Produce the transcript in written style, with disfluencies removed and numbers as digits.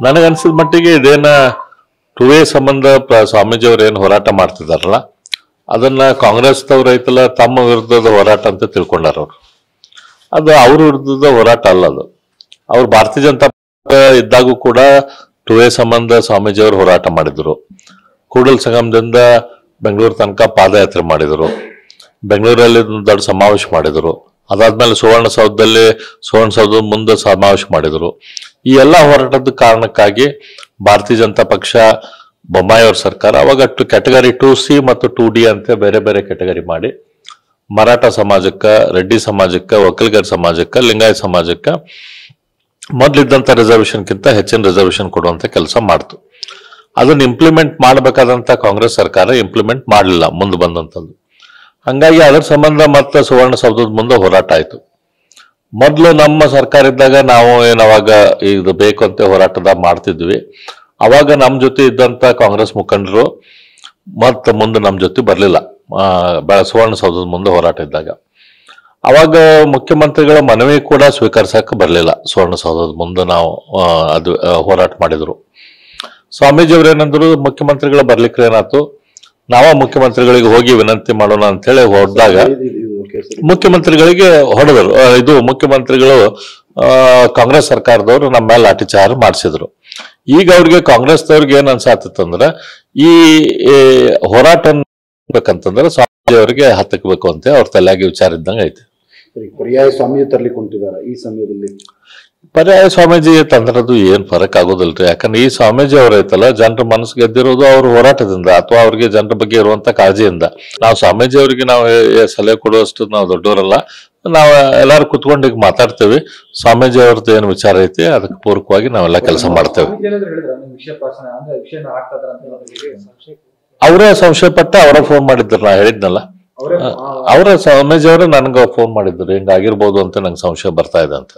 ನನಗನ್ಸಿದ ಮಟ್ಟಿಗೆ ಇದೇನ to way ಸಂಬಂಧ ಸ್ವಾಮೀಜಿ ಅವ್ರು ಏನು ಹೋರಾಟ ಮಾಡ್ತಿದಾರಲ್ಲ ಅದನ್ನ ಕಾಂಗ್ರೆಸ್ದವ್ರು ಐತಲ್ಲ ತಮ್ಮ ವಿರುದ್ಧದ ಹೋರಾಟ ಅಂತ ತಿಳ್ಕೊಂಡಾರ ಅವ್ರು. ಅದು ಅವ್ರ ವಿರುದ್ಧದ ಹೋರಾಟ ಅಲ್ಲ, ಅದು ಅವ್ರು ಭಾರತೀಯ ಜನತಾ ಪಕ್ಷ ಇದ್ದಾಗೂ ಕೂಡ ಟು ವೇ ಸಂಬಂಧ ಸ್ವಾಮೀಜಿ ಅವರು ಹೋರಾಟ ಮಾಡಿದ್ರು. ಕೂಡಲ ಸಂಗಮದಿಂದ ಬೆಂಗಳೂರು ತನಕ ಪಾದಯಾತ್ರೆ ಮಾಡಿದ್ರು, ಬೆಂಗಳೂರಲ್ಲಿ ದೊಡ್ಡ ಸಮಾವೇಶ ಮಾಡಿದ್ರು, ಅದಾದ್ಮೇಲೆ ಸುವರ್ಣಸೌಧದ ಮುಂದೆ ಸಮಾವೇಶ ಮಾಡಿದ್ರು. ಈ ಎಲ್ಲ ಹೋರಾಟದ ಕಾರಣಕ್ಕಾಗಿ ಭಾರತೀಯ ಜನತಾ ಪಕ್ಷ ಬೊಮ್ಮಾಯಿ ಅವ್ರ ಸರ್ಕಾರ ಅವಾಗ ಕ್ಯಾಟಗರಿ 2C ಮತ್ತು 2D ಅಂತ ಬೇರೆ ಬೇರೆ ಕ್ಯಾಟಗರಿ ಮಾಡಿ ಮರಾಠ ಸಮಾಜಕ್ಕೆ, ರೆಡ್ಡಿ ಸಮಾಜಕ್ಕೆ, ಒಕ್ಕಲಿಗರ ಸಮಾಜಕ್ಕೆ, ಲಿಂಗಾಯತ ಸಮಾಜಕ್ಕೆ ಮೊದಲಿದ್ದಂಥ ರಿಸರ್ವೇಷನ್ಗಿಂತ ಹೆಚ್ಚಿನ ರಿಸರ್ವೇಷನ್ ಕೊಡುವಂತ ಕೆಲಸ ಮಾಡ್ತು. ಅದನ್ನ ಇಂಪ್ಲಿಮೆಂಟ್ ಮಾಡಬೇಕಾದಂತ ಕಾಂಗ್ರೆಸ್ ಸರ್ಕಾರ ಇಂಪ್ಲಿಮೆಂಟ್ ಮಾಡಲಿಲ್ಲ ಮುಂದೆ ಬಂದಂಥದ್ದು. ಹಂಗಾಗಿ ಅದರ ಸಂಬಂಧ ಮತ್ತೆ ಸುವರ್ಣಸೌಧದ ಮುಂದೆ ಹೋರಾಟ ಆಯ್ತು. ಮೊದಲು ನಮ್ಮ ಸರ್ಕಾರ ಇದ್ದಾಗ ನಾವು ಅವಾಗ ಇದು ಬೇಕು ಅಂತ ಹೋರಾಟದ ಮಾಡ್ತಿದ್ವಿ. ಅವಾಗ ನಮ್ಮ ಜೊತೆ ಇದ್ದಂತ ಕಾಂಗ್ರೆಸ್ ಮುಖಂಡರು ಮತ್ತೆ ಮುಂದೆ ನಮ್ಮ ಜೊತೆ ಬರಲಿಲ್ಲ. ಸುವರ್ಣಸೌಧದ ಮುಂದೆ ಹೋರಾಟ ಇದ್ದಾಗ ಅವಾಗ ಮುಖ್ಯಮಂತ್ರಿಗಳ ಮನವಿ ಕೂಡ ಸ್ವೀಕರಿಸಕ್ಕೆ ಬರಲಿಲ್ಲ. ಸುವರ್ಣಸೌಧದ ಮುಂದೆ ನಾವು ಅದು ಹೋರಾಟ ಮಾಡಿದ್ರು. ಸ್ವಾಮೀಜಿ ಅವ್ರು ಏನಂದ್ರು, ಮುಖ್ಯಮಂತ್ರಿಗಳ ಬರ್ಲಿಕ್ಕೆ ಏನಾಯ್ತು, ನಾವ ಮುಖ್ಯಮಂತ್ರಿಗಳಿಗೆ ಹೋಗಿ ವಿನಂತಿ ಮಾಡೋಣ ಅಂತ ಹೇಳಿ ಹೊಡೆದಾಗ ಮುಖ್ಯಮಂತ್ರಿಗಳಿಗೆ ಹೊಡೆದರು. ಇದು ಮುಖ್ಯಮಂತ್ರಿಗಳು ಕಾಂಗ್ರೆಸ್ ಸರ್ಕಾರದವರು ನಮ್ಮ ಮೇಲೆ ಲಾಠಿಚಾರ್ಜ್ ಮಾಡಿಸಿದ್ರು. ಈಗ ಅವ್ರಿಗೆ ಕಾಂಗ್ರೆಸ್ದವ್ರಿಗೆ ಏನ್ ಅನ್ಸಾತಿತ್ತಂದ್ರೆ ಈ ಹೋರಾಟ ಬೇಕಂತಂದ್ರೆ ಸ್ವಾಮೀಜಿ ಅವರಿಗೆ ಹತ್ತಬೇಕು ಅಂತ ಅವ್ರ ತಲೆಯಾಗಿ ವಿಚಾರ ಇದ್ದಂಗೆ ಐತೆ. ಪರ್ಯಾಯ ಸ್ವಾಮೀಜಿ ತರ್ಲಿಕ್ಕೆ ಹೊಂಟಿದಾರ ಈ ಸಮಯದಲ್ಲಿ. ಪರ್ಯಾಯ ಸ್ವಾಮೀಜಿ ತಂದ್ರದು ಏನ್ ಫರಕ್ ಆಗೋದಿಲ್ರಿ. ಯಾಕಂದ್ರೆ ಈ ಸ್ವಾಮೀಜಿ ಅವ್ರ ಐತಲ್ಲ ಜನರ ಮನಸ್ಸು ಗೆದ್ದಿರೋದು ಅವ್ರ ಹೋರಾಟದಿಂದ ಅಥವಾ ಅವ್ರಿಗೆ ಜನರ ಬಗ್ಗೆ ಇರುವಂತ ಕಾಳಜಿಯಿಂದ. ನಾವು ಸ್ವಾಮೀಜಿ ಅವ್ರಿಗೆ ನಾವು ಸಲಹೆ ಕೊಡುವಷ್ಟು ನಾವು ದೊಡ್ಡವರಲ್ಲ. ನಾವು ಎಲ್ಲಾರು ಕುತ್ಕೊಂಡು ಈಗ ಮಾತಾಡ್ತೇವೆ. ಸ್ವಾಮೀಜಿ ಅವ್ರದ್ದು ಏನು ವಿಚಾರ ಐತಿ ಅದಕ್ಕೆ ಪೂರಕವಾಗಿ ನಾವೆಲ್ಲ ಕೆಲಸ ಮಾಡ್ತೇವೆ. ಅವರೇ ಸಂಶಯ ಪಟ್ಟ ಅವರ ಫೋನ್ ಮಾಡಿದ್ರು, ನಾ ಹೇಳಿದ್ನಲ್ಲ. ಅವರ ಸ್ವಾಮೀಜಿ ಅವರು ನನ್ಗೆ ಫೋನ್ ಮಾಡಿದ್ರು, ಹಿಂಗಾಗಿರ್ಬೋದು ಅಂತ ನಂಗೆ ಸಂಶಯ ಬರ್ತಾ ಇದೆ ಅಂತ.